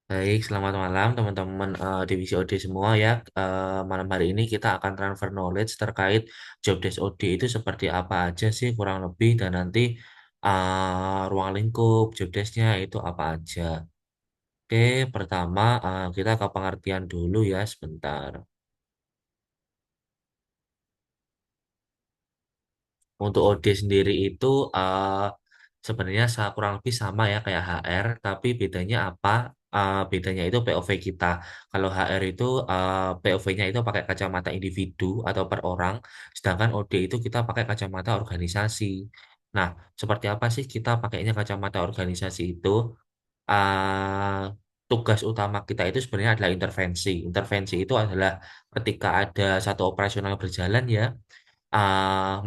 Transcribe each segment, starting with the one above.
Baik, selamat malam teman-teman divisi OD semua ya. Malam hari ini kita akan transfer knowledge terkait job desk OD itu seperti apa aja sih kurang lebih dan nanti ruang lingkup job desknya itu apa aja. Oke, pertama kita ke pengertian dulu ya sebentar. Untuk OD sendiri itu sebenarnya kurang lebih sama ya kayak HR, tapi bedanya apa? Bedanya itu POV kita. Kalau HR itu POV-nya itu pakai kacamata individu atau per orang, sedangkan OD itu kita pakai kacamata organisasi. Nah, seperti apa sih kita pakainya kacamata organisasi itu? uh, Tugas utama kita itu sebenarnya adalah intervensi. Intervensi itu adalah ketika ada satu operasional berjalan ya,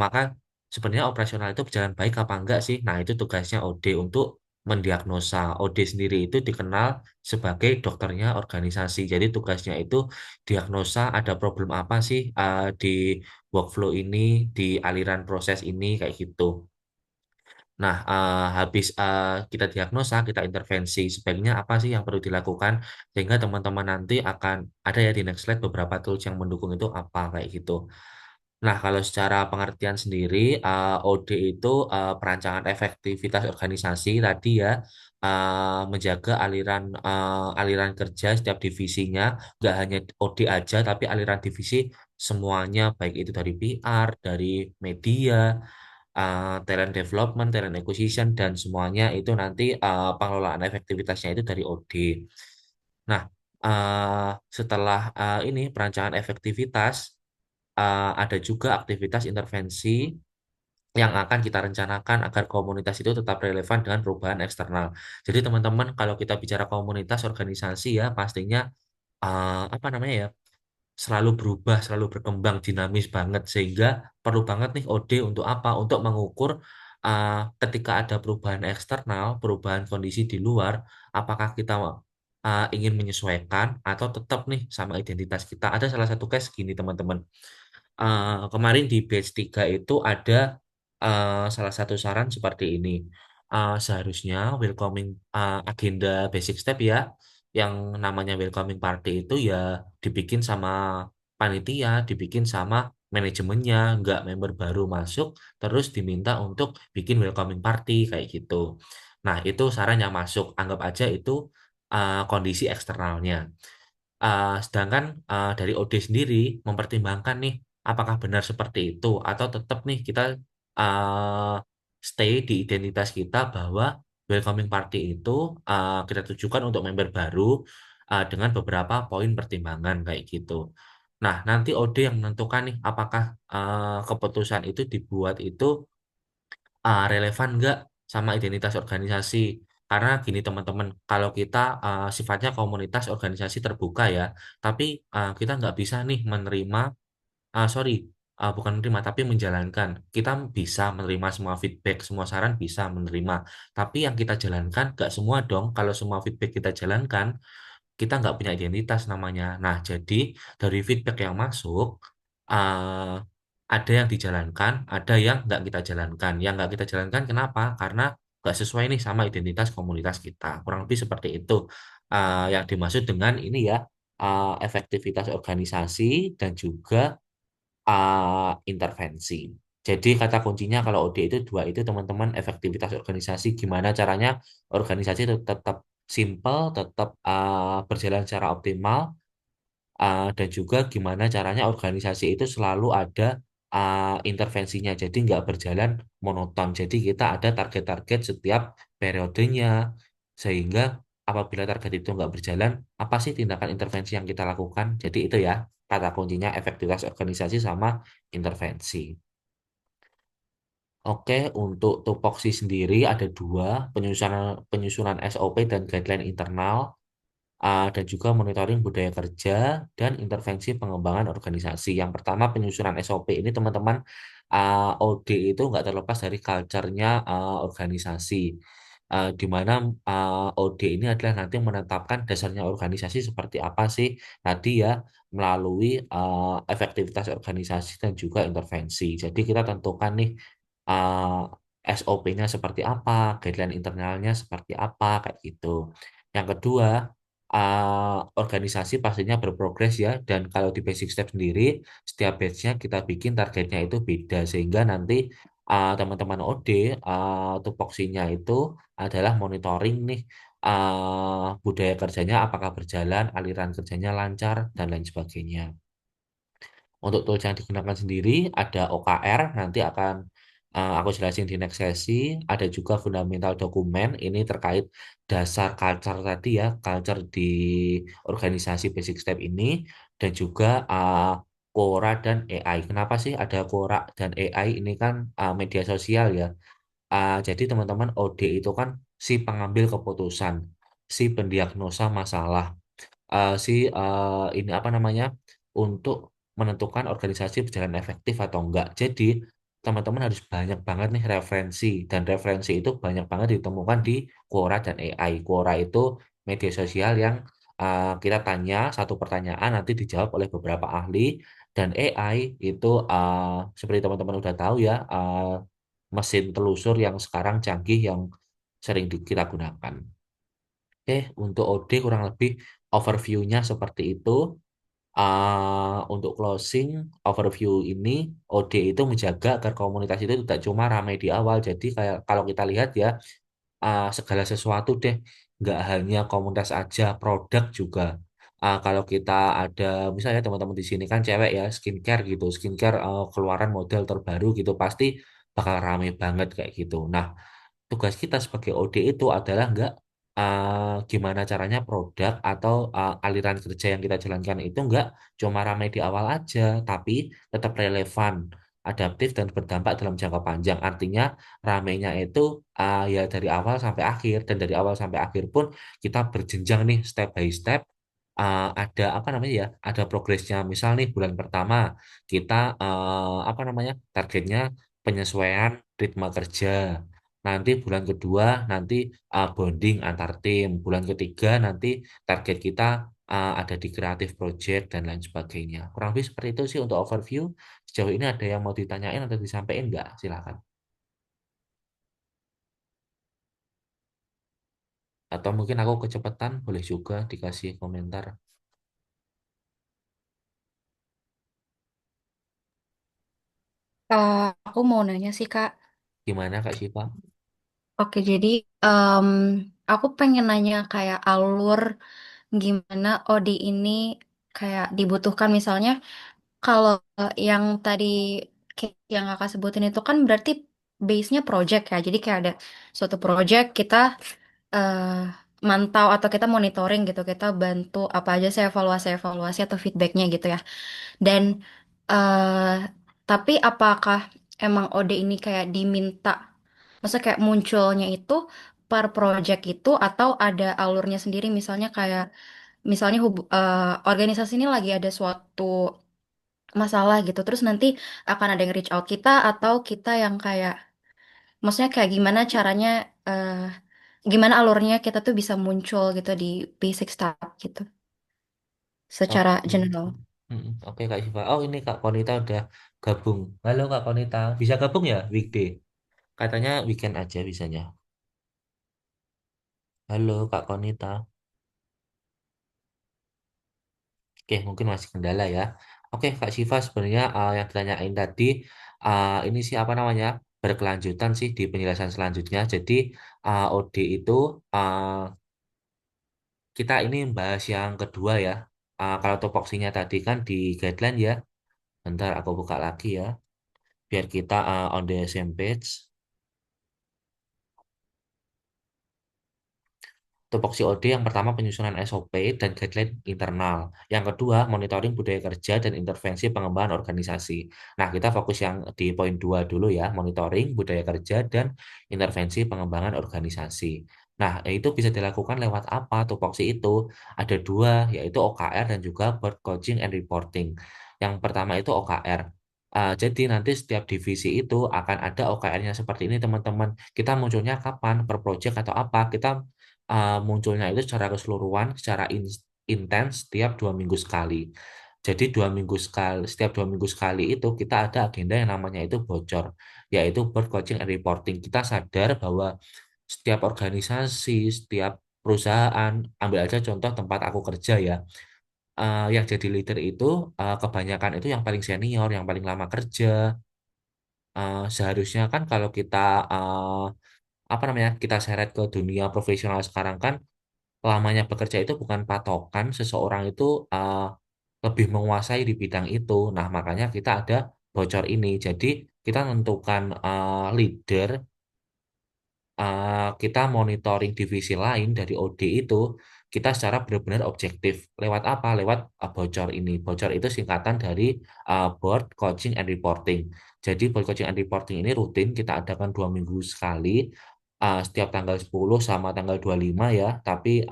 maka sebenarnya operasional itu berjalan baik apa enggak sih? Nah, itu tugasnya OD untuk mendiagnosa. OD sendiri itu dikenal sebagai dokternya organisasi. Jadi tugasnya itu diagnosa ada problem apa sih di workflow ini, di aliran proses ini kayak gitu. Nah, habis kita diagnosa, kita intervensi, sebaiknya apa sih yang perlu dilakukan sehingga teman-teman nanti akan ada ya di next slide beberapa tools yang mendukung itu apa kayak gitu. Nah, kalau secara pengertian sendiri, OD itu perancangan efektivitas organisasi tadi ya, menjaga aliran kerja setiap divisinya, nggak hanya OD aja, tapi aliran divisi semuanya, baik itu dari PR, dari media, talent development, talent acquisition, dan semuanya itu nanti pengelolaan efektivitasnya itu dari OD. Nah, setelah ini perancangan efektivitas, ada juga aktivitas intervensi yang akan kita rencanakan agar komunitas itu tetap relevan dengan perubahan eksternal. Jadi teman-teman, kalau kita bicara komunitas organisasi ya, pastinya apa namanya ya, selalu berubah, selalu berkembang, dinamis banget sehingga perlu banget nih OD untuk apa? Untuk mengukur ketika ada perubahan eksternal, perubahan kondisi di luar, apakah kita ingin menyesuaikan atau tetap nih sama identitas kita. Ada salah satu case gini teman-teman. Kemarin di batch 3 itu ada salah satu saran seperti ini. Seharusnya welcoming agenda basic step ya, yang namanya welcoming party itu ya dibikin sama panitia, dibikin sama manajemennya, nggak member baru masuk, terus diminta untuk bikin welcoming party kayak gitu. Nah, itu saran yang masuk, anggap aja itu kondisi eksternalnya. Sedangkan dari OD sendiri mempertimbangkan nih apakah benar seperti itu atau tetap nih kita uh, stay di identitas kita bahwa welcoming party itu kita tujukan untuk member baru dengan beberapa poin pertimbangan kayak gitu. Nah, nanti OD yang menentukan nih apakah keputusan itu dibuat itu relevan nggak sama identitas organisasi. Karena gini teman-teman, kalau kita sifatnya komunitas organisasi terbuka ya, tapi kita nggak bisa nih menerima, sorry, bukan menerima, tapi menjalankan. Kita bisa menerima semua feedback, semua saran bisa menerima. Tapi yang kita jalankan nggak semua dong. Kalau semua feedback kita jalankan, kita nggak punya identitas namanya. Nah, jadi dari feedback yang masuk, eh, ada yang dijalankan, ada yang nggak kita jalankan. Yang nggak kita jalankan kenapa? Karena nggak sesuai nih sama identitas komunitas kita. Kurang lebih seperti itu. Yang dimaksud dengan ini ya, efektivitas organisasi dan juga intervensi. Jadi kata kuncinya kalau OD itu dua itu teman-teman efektivitas organisasi gimana caranya organisasi itu tetap simple, tetap berjalan secara optimal, dan juga gimana caranya organisasi itu selalu ada intervensinya. Jadi nggak berjalan monoton. Jadi kita ada target-target setiap periodenya sehingga apabila target itu nggak berjalan, apa sih tindakan intervensi yang kita lakukan? Jadi itu ya kata kuncinya efektivitas organisasi sama intervensi. Oke, untuk tupoksi sendiri ada dua, penyusunan penyusunan SOP dan guideline internal, dan juga monitoring budaya kerja dan intervensi pengembangan organisasi. Yang pertama penyusunan SOP ini teman-teman, OD itu nggak terlepas dari culture-nya organisasi. Di mana OD ini adalah nanti menetapkan dasarnya organisasi seperti apa sih tadi ya, melalui efektivitas organisasi dan juga intervensi. Jadi kita tentukan nih SOP-nya seperti apa, guideline internalnya seperti apa kayak gitu. Yang kedua, organisasi pastinya berprogres ya. Dan kalau di Basic Step sendiri, setiap batchnya kita bikin targetnya itu beda. Sehingga nanti teman-teman OD, tupoksinya itu adalah monitoring nih budaya kerjanya apakah berjalan, aliran kerjanya lancar, dan lain sebagainya. Untuk tools yang digunakan sendiri ada OKR, nanti akan aku jelasin di next sesi. Ada juga fundamental dokumen, ini terkait dasar culture tadi ya, culture di organisasi Basic Step ini, dan juga Quora dan AI. Kenapa sih ada Quora dan AI? Ini kan media sosial ya. Jadi teman-teman OD itu kan si pengambil keputusan, si pendiagnosa masalah, ini apa namanya untuk menentukan organisasi berjalan efektif atau enggak. Jadi teman-teman harus banyak banget nih referensi dan referensi itu banyak banget ditemukan di Quora dan AI. Quora itu media sosial yang kita tanya satu pertanyaan nanti dijawab oleh beberapa ahli, dan AI itu seperti teman-teman udah tahu ya, mesin telusur yang sekarang canggih yang sering kita gunakan. Oke, untuk OD kurang lebih overview-nya seperti itu. Untuk closing overview ini, OD itu menjaga agar komunitas itu tidak cuma ramai di awal. Jadi kayak kalau kita lihat ya, segala sesuatu deh, nggak hanya komunitas aja, produk juga. Kalau kita ada, misalnya teman-teman di sini kan cewek ya, skincare gitu, skincare keluaran model terbaru gitu, pasti bakal rame banget kayak gitu. Nah, tugas kita sebagai OD itu adalah nggak gimana caranya produk atau aliran kerja yang kita jalankan itu nggak cuma ramai di awal aja, tapi tetap relevan, adaptif dan berdampak dalam jangka panjang. Artinya ramainya itu ya dari awal sampai akhir, dan dari awal sampai akhir pun kita berjenjang nih step by step. Ada apa namanya ya? Ada progresnya. Misal nih bulan pertama kita apa namanya? Targetnya penyesuaian ritme kerja. Nanti bulan kedua nanti bonding antar tim. Bulan ketiga nanti target kita ada di kreatif project dan lain sebagainya. Kurang lebih seperti itu sih untuk overview. Sejauh ini ada yang mau ditanyain atau disampaikan nggak? Silakan. Atau mungkin aku kecepatan, boleh juga dikasih komentar. Aku mau nanya sih Kak. Gimana Kak Syifa? Oke, jadi em, aku pengen nanya kayak alur gimana OD ini kayak dibutuhkan misalnya kalau yang tadi kayak yang Kakak sebutin itu kan berarti base-nya project ya. Jadi kayak ada suatu project kita eh, mantau atau kita monitoring gitu, kita bantu apa aja sih evaluasi-evaluasi atau feedbacknya gitu ya. Dan eh tapi apakah emang OD ini kayak diminta, maksudnya kayak munculnya itu per project itu atau ada alurnya sendiri misalnya kayak misalnya organisasi ini lagi ada suatu masalah gitu terus nanti akan ada yang reach out kita atau kita yang kayak maksudnya kayak gimana caranya eh gimana alurnya kita tuh bisa muncul gitu di basic stuff gitu secara Oke. general. Oke Kak Syifa. Oh ini Kak Konita udah gabung. Halo Kak Konita. Bisa gabung ya weekday? Katanya weekend aja bisanya. Halo Kak Konita. Oke, mungkin masih kendala ya. Oke, Kak Syifa, sebenarnya yang ditanyain tadi ini sih apa namanya berkelanjutan sih di penjelasan selanjutnya. Jadi OD itu uh, kita ini bahas yang kedua ya. Kalau topoksinya tadi kan di guideline ya. Bentar, aku buka lagi ya, biar kita on the same page. Tupoksi OD yang pertama penyusunan SOP dan guideline internal. Yang kedua monitoring budaya kerja dan intervensi pengembangan organisasi. Nah, kita fokus yang di poin 2 dulu ya, monitoring budaya kerja dan intervensi pengembangan organisasi. Nah, itu bisa dilakukan lewat apa tupoksi itu? Ada dua, yaitu OKR dan juga board coaching and reporting. Yang pertama itu OKR. Jadi nanti setiap divisi itu akan ada OKR-nya seperti ini teman-teman. Kita munculnya kapan? Per project atau apa? Kita munculnya itu secara keseluruhan, secara intens setiap 2 minggu sekali. Jadi 2 minggu sekali, setiap 2 minggu sekali itu kita ada agenda yang namanya itu bocor, yaitu board coaching and reporting. Kita sadar bahwa setiap organisasi, setiap perusahaan. Ambil aja contoh tempat aku kerja ya. Yang jadi leader itu kebanyakan itu yang paling senior, yang paling lama kerja. Seharusnya kan kalau kita apa namanya kita seret ke dunia profesional sekarang kan lamanya bekerja itu bukan patokan seseorang itu uh, lebih menguasai di bidang itu. Nah, makanya kita ada bocor ini. Jadi kita menentukan leader, kita monitoring divisi lain dari OD itu, kita secara benar-benar objektif. Lewat apa? Lewat bocor ini. Bocor itu singkatan dari Board Coaching and Reporting. Jadi Board Coaching and Reporting ini rutin kita adakan 2 minggu sekali, setiap tanggal 10 sama tanggal 25 ya. Tapi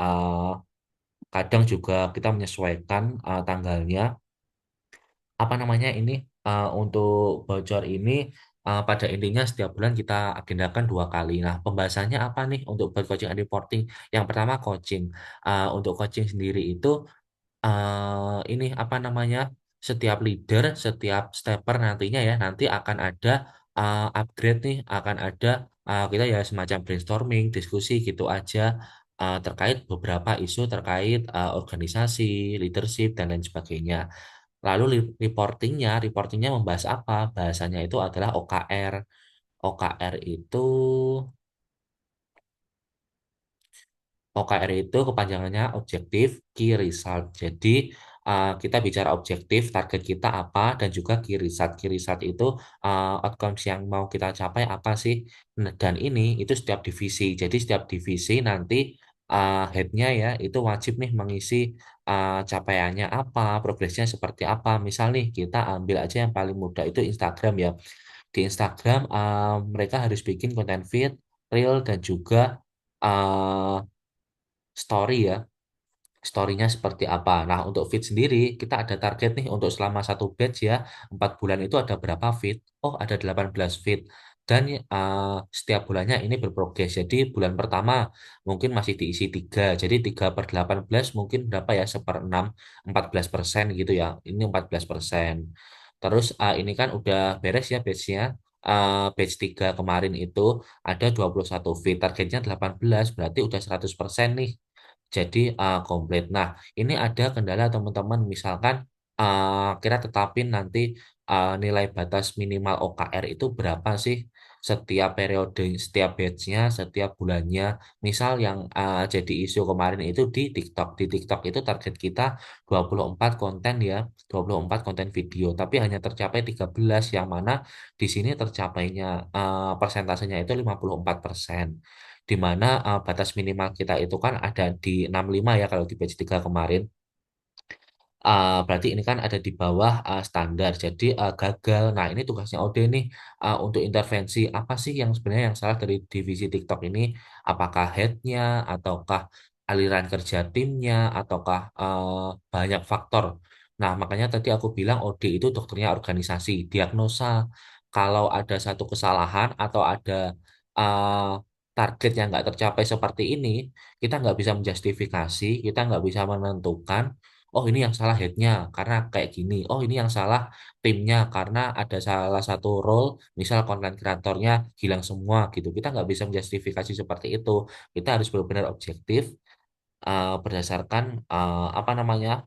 kadang juga kita menyesuaikan tanggalnya. Apa namanya ini untuk bocor ini pada intinya setiap bulan kita agendakan 2 kali. Nah, pembahasannya apa nih untuk buat coaching and reporting? Yang pertama coaching. Untuk coaching sendiri itu ini apa namanya? Setiap leader, setiap stepper nantinya ya nanti akan ada upgrade nih, akan ada kita ya semacam brainstorming, diskusi gitu aja terkait beberapa isu terkait organisasi, leadership dan lain sebagainya. Lalu reportingnya membahas apa? Bahasanya itu adalah OKR. OKR itu OKR itu kepanjangannya Objective Key Result. Jadi kita bicara objektif, target kita apa, dan juga key result. Key result itu outcomes yang mau kita capai apa sih? Nah, dan ini itu setiap divisi. Jadi setiap divisi nanti headnya ya itu wajib nih mengisi capaiannya apa, progresnya seperti apa. Misal nih kita ambil aja yang paling mudah itu Instagram ya. Di Instagram mereka harus bikin konten feed, reel, dan juga uh, story ya. Story-nya seperti apa. Nah, untuk feed sendiri, kita ada target nih untuk selama satu batch ya, 4 bulan itu ada berapa feed? Oh, ada 18 feed. Dan setiap bulannya ini berprogres. Jadi, bulan pertama mungkin masih diisi 3. Jadi, 3 per 18 mungkin berapa ya? 1/6, 14% gitu ya. Ini 14%. Terus, ini kan udah beres ya batch-nya. Batch 3 kemarin itu ada 21 feed. Targetnya 18, berarti udah 100% nih. Jadi komplit. Nah, ini ada kendala teman-teman, misalkan kita tetapin nanti nilai batas minimal OKR itu berapa sih setiap periode, setiap batchnya, setiap bulannya. Misal yang jadi isu kemarin itu di TikTok. Di TikTok itu target kita 24 konten ya, 24 konten video, tapi hanya tercapai 13 yang mana di sini tercapainya persentasenya itu 54%. Di mana batas minimal kita itu kan ada di 65 ya kalau di batch 3 kemarin. Berarti ini kan ada di bawah standar, jadi gagal. Nah, ini tugasnya OD nih untuk intervensi apa sih yang sebenarnya yang salah dari divisi TikTok ini? Apakah headnya, ataukah aliran kerja timnya, ataukah banyak faktor? Nah, makanya tadi aku bilang OD itu dokternya organisasi, diagnosa. Kalau ada satu kesalahan atau ada uh, target yang nggak tercapai seperti ini, kita nggak bisa menjustifikasi, kita nggak bisa menentukan oh ini yang salah headnya karena kayak gini, oh ini yang salah timnya karena ada salah satu role, misal konten kreatornya hilang semua gitu. Kita nggak bisa menjustifikasi seperti itu. Kita harus benar-benar objektif berdasarkan apa namanya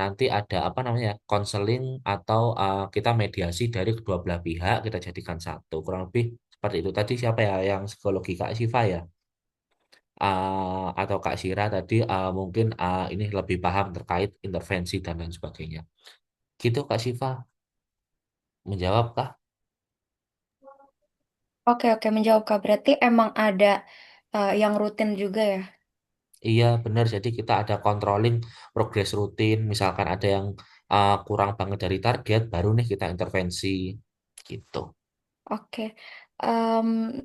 nanti ada apa namanya konseling atau kita mediasi dari kedua belah pihak kita jadikan satu. Kurang lebih seperti itu. Tadi siapa ya yang psikologi Kak Siva ya? Atau Kak Sira tadi mungkin ini lebih paham terkait intervensi dan lain sebagainya. Gitu Kak Siva, menjawab kah? Oke, oke, menjawab Kak. Berarti emang ada yang rutin juga ya? Iya benar, jadi kita ada controlling progres rutin, misalkan ada yang kurang banget dari target, baru nih kita intervensi gitu. Oke. Em,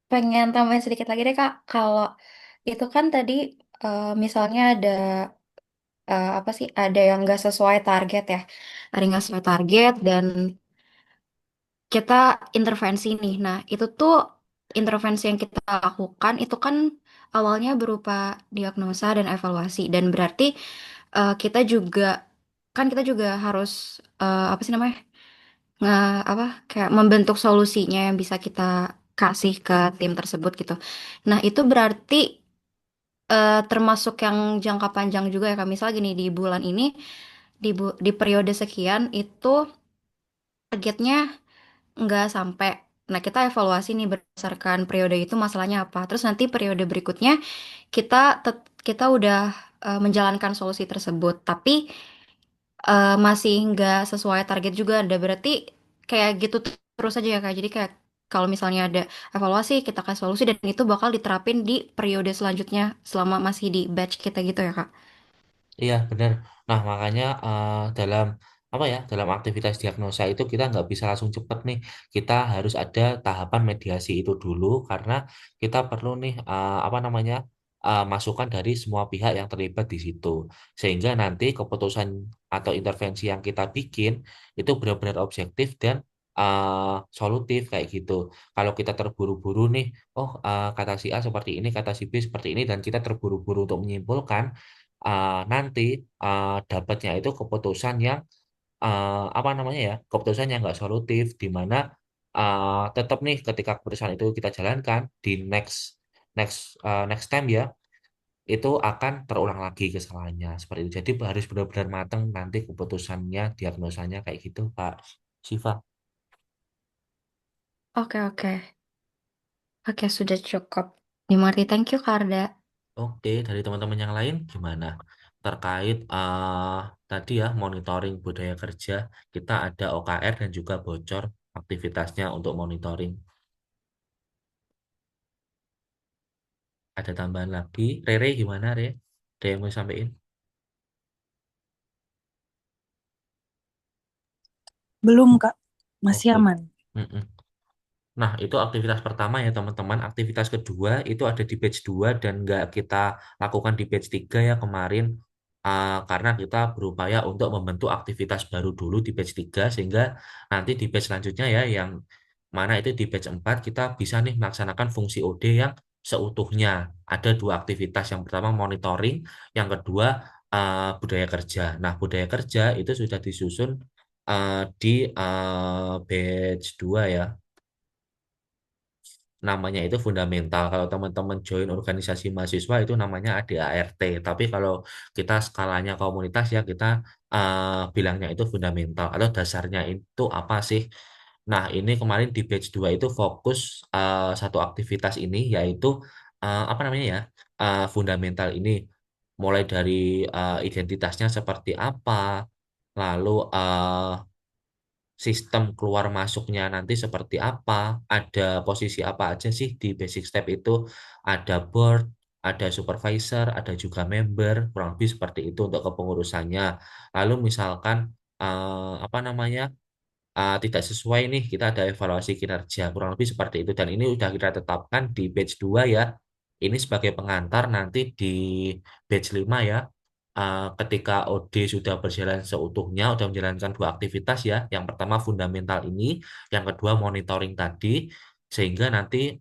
Pengen tambahin sedikit lagi deh Kak. Kalau itu kan tadi misalnya ada apa sih? Ada yang nggak sesuai target ya. Ada yang nggak sesuai target dan kita intervensi nih. Nah, itu tuh intervensi yang kita lakukan itu kan awalnya berupa diagnosa dan evaluasi dan berarti kita juga kita juga harus apa sih namanya? Nggak apa kayak membentuk solusinya yang bisa kita kasih ke tim tersebut gitu. Nah, itu berarti termasuk yang jangka panjang juga ya Kak. Misal gini di bulan ini di periode sekian itu targetnya nggak sampai. Nah, kita evaluasi nih berdasarkan periode itu masalahnya apa. Terus nanti periode berikutnya kita kita udah menjalankan solusi tersebut, tapi masih nggak sesuai target juga. Ada berarti kayak gitu terus aja ya Kak. Jadi kayak kalau misalnya ada evaluasi, kita kasih solusi dan itu bakal diterapin di periode selanjutnya selama masih di batch kita gitu ya Kak. Iya, benar. Nah, makanya dalam apa ya, dalam aktivitas diagnosa itu kita nggak bisa langsung cepet nih. Kita harus ada tahapan mediasi itu dulu karena kita perlu nih apa namanya masukan dari semua pihak yang terlibat di situ. Sehingga nanti keputusan atau intervensi yang kita bikin itu benar-benar objektif dan solutif kayak gitu. Kalau kita terburu-buru nih, oh kata si A seperti ini, kata si B seperti ini, dan kita terburu-buru untuk menyimpulkan nanti dapatnya itu keputusan yang apa namanya ya keputusan yang nggak solutif di mana tetap nih ketika keputusan itu kita jalankan di next next next time ya itu akan terulang lagi kesalahannya seperti itu jadi harus benar-benar matang nanti keputusannya diagnosanya kayak gitu Pak Siva. Oke, oke. Oke, sudah cukup. Dimengerti. Thank you, Karda. Oke, dari teman-teman yang lain gimana terkait tadi ya monitoring budaya kerja kita ada OKR dan juga bocor aktivitasnya untuk monitoring. Ada tambahan lagi. Rere gimana, Re? Ada yang mau sampaikan? Belum, Kak. Masih Oke. aman. Mm-mm. Nah, itu aktivitas pertama ya, teman-teman. Aktivitas kedua itu ada di batch 2 dan nggak kita lakukan di batch 3 ya kemarin. Karena kita berupaya untuk membentuk aktivitas baru dulu di batch 3 sehingga nanti di batch selanjutnya ya yang mana itu di batch 4 kita bisa nih melaksanakan fungsi OD yang seutuhnya. Ada dua aktivitas. Yang pertama monitoring, yang kedua budaya kerja. Nah, budaya kerja itu sudah disusun di batch 2 ya namanya itu fundamental. Kalau teman-teman join organisasi mahasiswa itu namanya ADART. Tapi kalau kita skalanya komunitas ya kita bilangnya itu fundamental atau dasarnya itu apa sih? Nah, ini kemarin di batch 2 itu fokus satu aktivitas ini yaitu apa namanya ya? Fundamental ini mulai dari identitasnya seperti apa, lalu sistem keluar masuknya nanti seperti apa, ada posisi apa aja sih di basic step itu, ada board, ada supervisor, ada juga member, kurang lebih seperti itu untuk kepengurusannya. Lalu misalkan apa namanya tidak sesuai nih, kita ada evaluasi kinerja, kurang lebih seperti itu. Dan ini udah kita tetapkan di batch 2 ya. Ini sebagai pengantar nanti di batch 5 ya. Ketika OD sudah berjalan seutuhnya, sudah menjalankan dua aktivitas ya. Yang pertama fundamental ini, yang kedua monitoring tadi. Sehingga nanti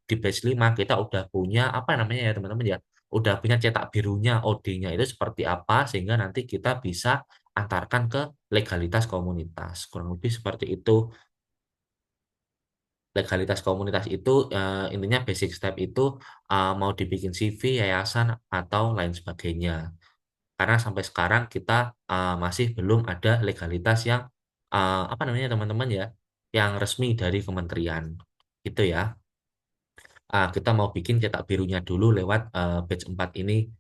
di batch 5 kita udah punya apa namanya ya teman-teman ya. Udah punya cetak birunya OD-nya itu seperti apa sehingga nanti kita bisa antarkan ke legalitas komunitas. Kurang lebih seperti itu. Legalitas komunitas itu intinya basic step itu mau dibikin CV, yayasan atau lain sebagainya. Karena sampai sekarang kita masih belum ada legalitas yang apa namanya teman-teman ya, yang resmi dari kementerian. Gitu ya. Kita mau bikin cetak birunya dulu lewat batch 4 ini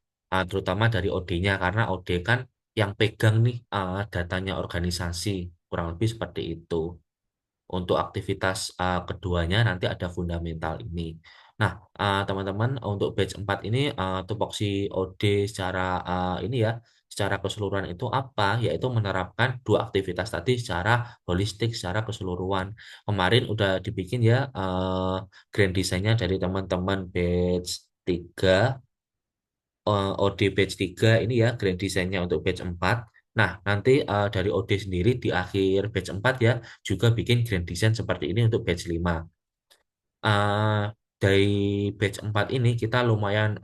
terutama dari OD-nya karena OD kan yang pegang nih datanya organisasi kurang lebih seperti itu. Untuk aktivitas keduanya nanti ada fundamental ini. Nah, teman-teman untuk batch 4 ini tupoksi OD secara ini ya, secara keseluruhan itu apa? Yaitu menerapkan dua aktivitas tadi secara holistik, secara keseluruhan. Kemarin udah dibikin ya grand design-nya dari teman-teman batch 3 OD batch 3 ini ya grand design-nya untuk batch 4. Nah, nanti dari OD sendiri di akhir batch 4 ya juga bikin grand design seperti ini untuk batch 5. eh dari batch 4 ini kita lumayan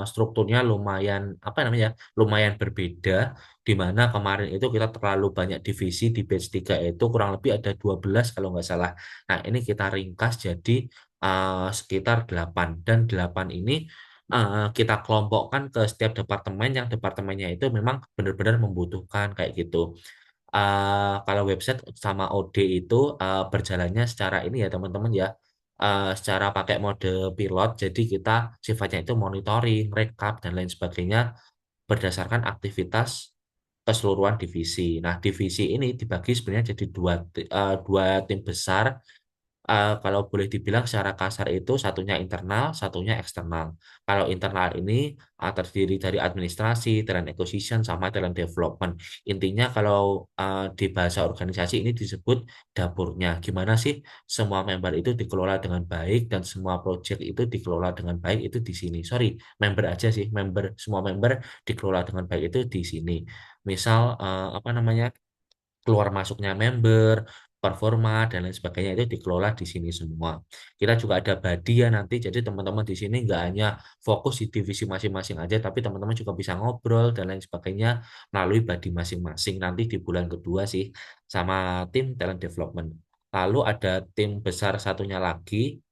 strukturnya lumayan apa namanya ya, lumayan berbeda di mana kemarin itu kita terlalu banyak divisi di batch 3 itu kurang lebih ada 12 kalau nggak salah. Nah, ini kita ringkas jadi sekitar 8 dan 8 ini kita kelompokkan ke setiap departemen yang departemennya itu memang benar-benar membutuhkan kayak gitu. Kalau website sama OD itu berjalannya secara ini ya teman-teman ya, secara pakai mode pilot. Jadi kita sifatnya itu monitoring, rekap dan lain sebagainya berdasarkan aktivitas keseluruhan divisi. Nah, divisi ini dibagi sebenarnya jadi dua tim besar. Kalau boleh dibilang secara kasar itu satunya internal, satunya eksternal. Kalau internal ini terdiri dari administrasi, talent acquisition, sama talent development. Intinya kalau di bahasa organisasi ini disebut dapurnya. Gimana sih semua member itu dikelola dengan baik dan semua project itu dikelola dengan baik itu di sini. Sorry, member aja sih, semua member dikelola dengan baik itu di sini. Misal apa namanya? Keluar masuknya member, performa dan lain sebagainya itu dikelola di sini semua. Kita juga ada body ya nanti, jadi teman-teman di sini nggak hanya fokus di divisi masing-masing aja, tapi teman-teman juga bisa ngobrol dan lain sebagainya melalui body masing-masing nanti di bulan kedua sih sama tim talent development. Lalu ada tim besar satunya lagi,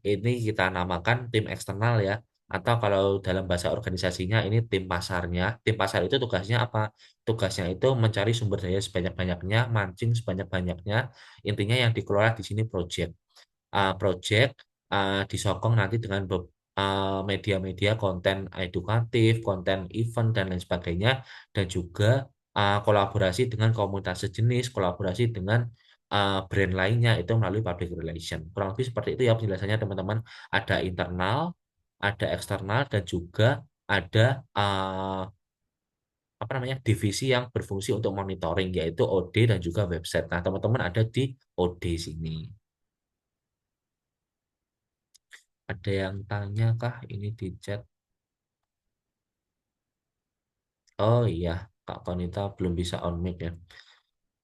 ini kita namakan tim eksternal ya. Atau kalau dalam bahasa organisasinya ini tim pasarnya. Tim pasar itu tugasnya apa? Tugasnya itu mencari sumber daya sebanyak-banyaknya, mancing sebanyak-banyaknya. Intinya yang dikelola di sini project. Project disokong nanti dengan media-media konten edukatif, konten event dan lain sebagainya, dan juga kolaborasi dengan komunitas sejenis, kolaborasi dengan brand lainnya itu melalui public relation. Kurang lebih seperti itu ya penjelasannya teman-teman. Ada internal, ada eksternal, dan juga ada apa namanya divisi yang berfungsi untuk monitoring yaitu OD dan juga website. Nah, teman-teman ada di OD sini. Ada yang tanya kah ini di chat? Oh iya, Kak Konita belum bisa on mic ya.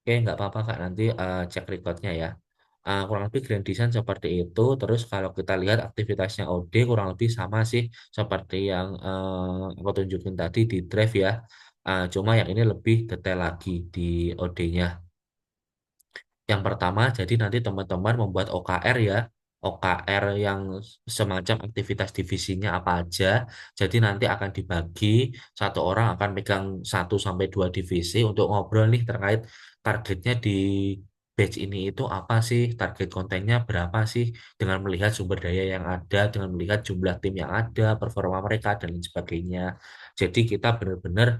Oke, nggak apa-apa Kak, nanti cek recordnya ya. Kurang lebih grand design seperti itu. Terus kalau kita lihat aktivitasnya OD kurang lebih sama sih seperti yang aku tunjukin tadi di Drive ya. Cuma yang ini lebih detail lagi di OD-nya. Yang pertama, jadi nanti teman-teman membuat OKR ya. OKR yang semacam aktivitas divisinya apa aja. Jadi nanti akan dibagi, satu orang akan pegang 1 sampai 2 divisi untuk ngobrol nih terkait targetnya di batch ini itu apa sih, target kontennya berapa sih, dengan melihat sumber daya yang ada, dengan melihat jumlah tim yang ada, performa mereka, dan lain sebagainya. Jadi kita benar-benar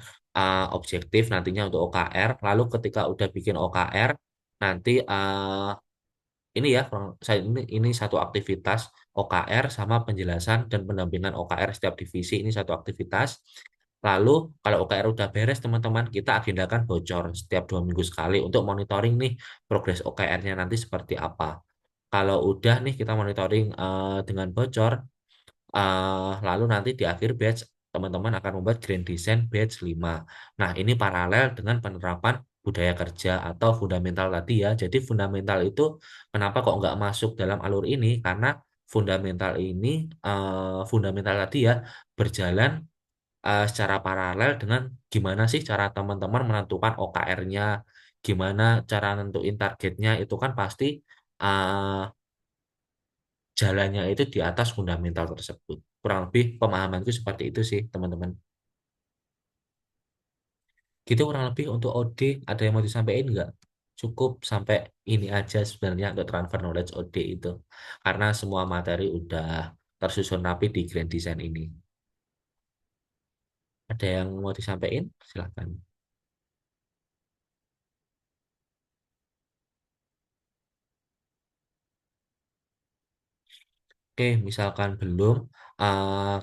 objektif nantinya untuk OKR. Lalu ketika udah bikin OKR, nanti ini ya saya ini satu aktivitas OKR sama penjelasan dan pendampingan OKR setiap divisi ini satu aktivitas. Lalu kalau OKR udah beres teman-teman kita agendakan bocor setiap 2 minggu sekali untuk monitoring nih progres OKR-nya nanti seperti apa. Kalau udah nih kita monitoring dengan bocor, lalu nanti di akhir batch teman-teman akan membuat grand design batch 5. Nah, ini paralel dengan penerapan budaya kerja atau fundamental tadi ya. Jadi fundamental itu kenapa kok nggak masuk dalam alur ini? Karena fundamental ini, fundamental tadi ya, berjalan secara paralel dengan gimana sih cara teman-teman menentukan OKR-nya, gimana cara nentuin targetnya, itu kan pasti uh, jalannya itu di atas fundamental tersebut. Kurang lebih pemahamanku seperti itu sih, teman-teman. Gitu kurang lebih untuk OD, ada yang mau disampaikan nggak? Cukup sampai ini aja sebenarnya untuk transfer knowledge OD itu. Karena semua materi udah tersusun rapi di Grand Design ini. Ada yang mau disampaikan? Silahkan. Oke, misalkan belum,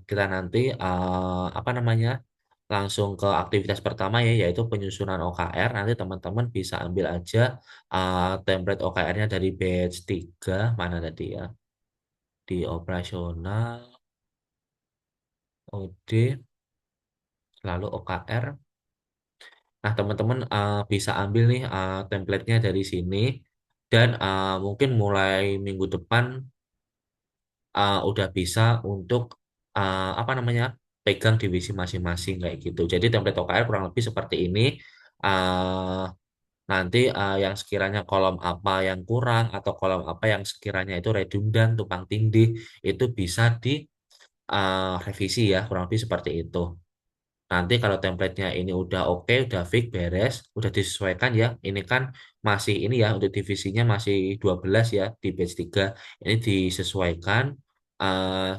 kita nanti apa namanya langsung ke aktivitas pertama ya, yaitu penyusunan OKR. Nanti teman-teman bisa ambil aja template OKR-nya dari batch 3 mana tadi ya, di operasional, OD, lalu OKR. Nah, teman-teman bisa ambil nih template-nya dari sini dan mungkin mulai minggu depan udah bisa untuk apa namanya pegang divisi masing-masing kayak gitu. Jadi template OKR kurang lebih seperti ini. Uh, Nanti yang sekiranya kolom apa yang kurang atau kolom apa yang sekiranya itu redundan, tumpang tindih itu bisa revisi ya, kurang lebih seperti itu. Nanti kalau template-nya ini udah oke, udah fix, beres, udah disesuaikan ya. Ini kan masih ini ya, untuk divisinya masih 12 ya di batch 3. Ini disesuaikan,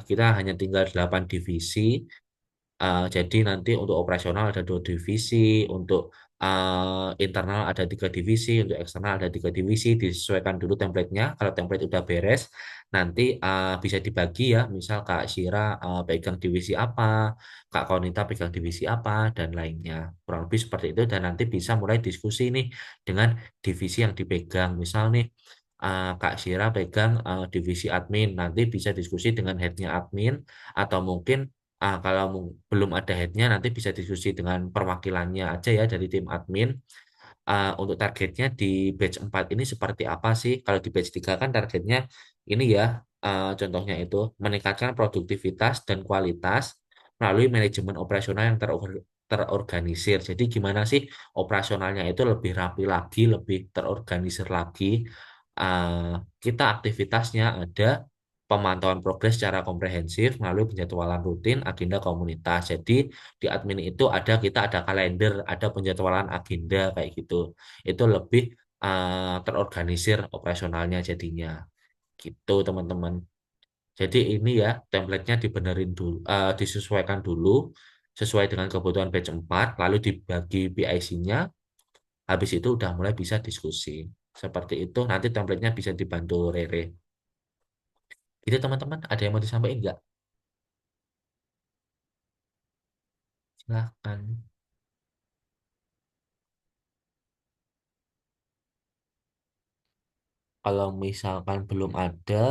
kita hanya tinggal 8 divisi. Jadi nanti untuk operasional ada 2 divisi, untuk internal ada 3 divisi, untuk eksternal ada 3 divisi. Disesuaikan dulu template-nya. Kalau template udah beres, nanti bisa dibagi ya. Misal Kak Syira pegang divisi apa, Kak Konita pegang divisi apa, dan lainnya. Kurang lebih seperti itu. Dan nanti bisa mulai diskusi nih dengan divisi yang dipegang. Misal nih Kak Syira pegang divisi admin, nanti bisa diskusi dengan headnya admin, atau mungkin kalau belum ada headnya nanti bisa diskusi dengan perwakilannya aja ya dari tim admin. Untuk targetnya di batch 4 ini seperti apa sih? Kalau di batch 3 kan targetnya ini ya, contohnya itu meningkatkan produktivitas dan kualitas melalui manajemen operasional yang terorganisir. Jadi gimana sih operasionalnya itu lebih rapi lagi, lebih terorganisir lagi. Kita aktivitasnya ada pemantauan progres secara komprehensif melalui penjadwalan rutin agenda komunitas. Jadi di admin itu kita ada kalender, ada penjadwalan agenda kayak gitu. Itu lebih terorganisir operasionalnya jadinya. Gitu teman-teman. Jadi ini ya template-nya dibenerin dulu, disesuaikan dulu sesuai dengan kebutuhan batch 4, lalu dibagi PIC-nya, habis itu udah mulai bisa diskusi. Seperti itu nanti template-nya bisa dibantu Rere. Itu teman-teman, ada yang mau disampaikan nggak? Silahkan. Kalau misalkan belum ada,